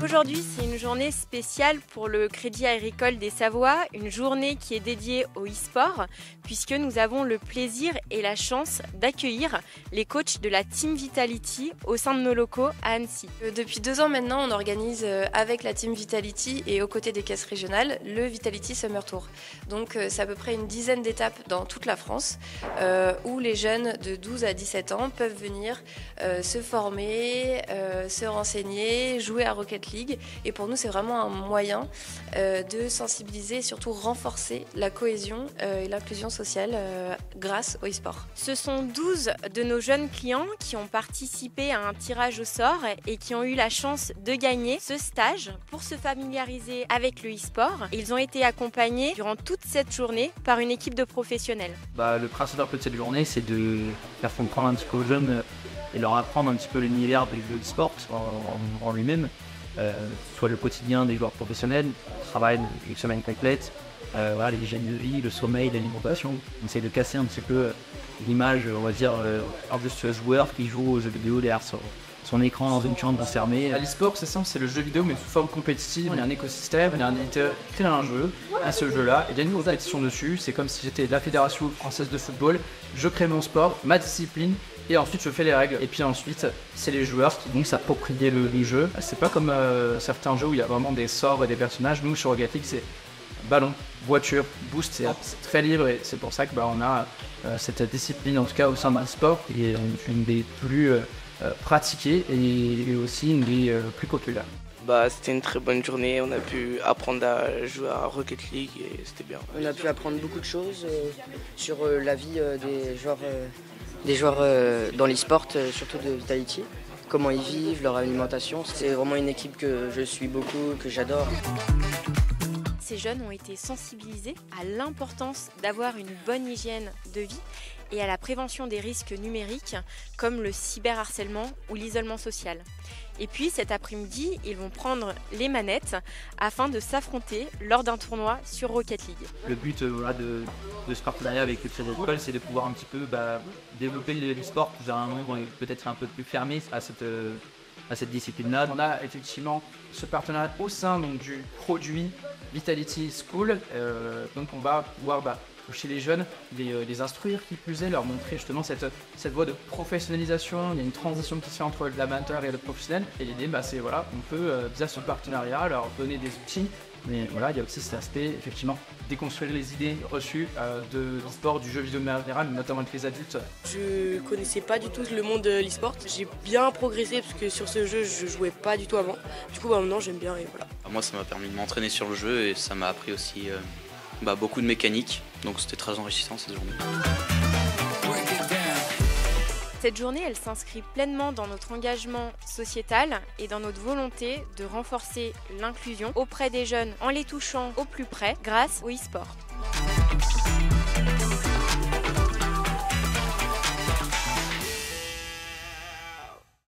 Aujourd'hui, c'est une journée spéciale pour le Crédit Agricole des Savoies, une journée qui est dédiée au e-sport, puisque nous avons le plaisir et la chance d'accueillir les coachs de la Team Vitality au sein de nos locaux à Annecy. Depuis 2 ans maintenant, on organise avec la Team Vitality et aux côtés des caisses régionales le Vitality Summer Tour. Donc c'est à peu près une dizaine d'étapes dans toute la France où les jeunes de 12 à 17 ans peuvent venir se former, se renseigner, jouer à Rocket League. Et pour nous, c'est vraiment un moyen de sensibiliser et surtout renforcer la cohésion et l'inclusion sociale grâce au e-sport. Ce sont 12 de nos jeunes clients qui ont participé à un tirage au sort et qui ont eu la chance de gagner ce stage pour se familiariser avec le e-sport. Ils ont été accompagnés durant toute cette journée par une équipe de professionnels. Le principe un peu de cette journée, c'est de faire comprendre un petit peu aux jeunes et leur apprendre un petit peu l'univers du e-sport en lui-même. Soit le quotidien des joueurs professionnels, le travail, une semaine complète, les hygiènes de vie, le sommeil, l'alimentation. On essaie de casser un petit peu l'image, on va dire, de ce joueur qui joue aux jeux vidéo derrière son écran dans une chambre enfermée. L'e-sport, c'est simple, c'est le jeu vidéo mais sous forme compétitive. Il y a un écosystème, il y a un éditeur qui crée un jeu, à ce jeu-là, il y a une compétition dessus. C'est comme si j'étais la Fédération française de football, je crée mon sport, ma discipline, et ensuite je fais les règles. Et puis ensuite, c'est les joueurs qui vont s'approprier le jeu. C'est pas comme certains jeux où il y a vraiment des sorts et des personnages. Nous, sur Rocket League, c'est ballon, voiture, boost, c'est très libre. Et c'est pour ça que on a cette discipline, en tout cas au sein de l'e-sport, qui est une des plus pratiquées et aussi une des plus populaires. C'était une très bonne journée, on a pu apprendre à jouer à Rocket League et c'était bien. On a pu apprendre beaucoup de choses sur la vie des joueurs dans l'e-sport, surtout de Vitality, comment ils vivent, leur alimentation. C'est vraiment une équipe que je suis beaucoup, que j'adore. Ces jeunes ont été sensibilisés à l'importance d'avoir une bonne hygiène de vie et à la prévention des risques numériques comme le cyberharcèlement ou l'isolement social. Et puis cet après-midi, ils vont prendre les manettes afin de s'affronter lors d'un tournoi sur Rocket League. Le but de ce partenariat avec le Crédit Agricole, c'est de pouvoir un petit peu développer l'e-sport dans un monde peut-être un peu plus fermé à cette discipline-là. On a effectivement ce partenariat au sein du produit Vitality School. Donc on va pouvoir chez les jeunes, les instruire, qui plus est, leur montrer justement cette voie de professionnalisation. Il y a une transition qui se fait entre l'amateur et le professionnel. Et l'idée, c'est on peut, via ce partenariat, leur donner des outils. Mais il y a aussi cet aspect, effectivement, déconstruire les idées reçues de l'e-sport, du jeu vidéo de manière générale, notamment avec les adultes. Je connaissais pas du tout le monde de l'e-sport. J'ai bien progressé parce que sur ce jeu, je jouais pas du tout avant. Du coup, maintenant, j'aime bien et voilà. Moi, ça m'a permis de m'entraîner sur le jeu et ça m'a appris aussi beaucoup de mécanique. Donc c'était très enrichissant cette journée. Cette journée, elle s'inscrit pleinement dans notre engagement sociétal et dans notre volonté de renforcer l'inclusion auprès des jeunes en les touchant au plus près grâce au e-sport.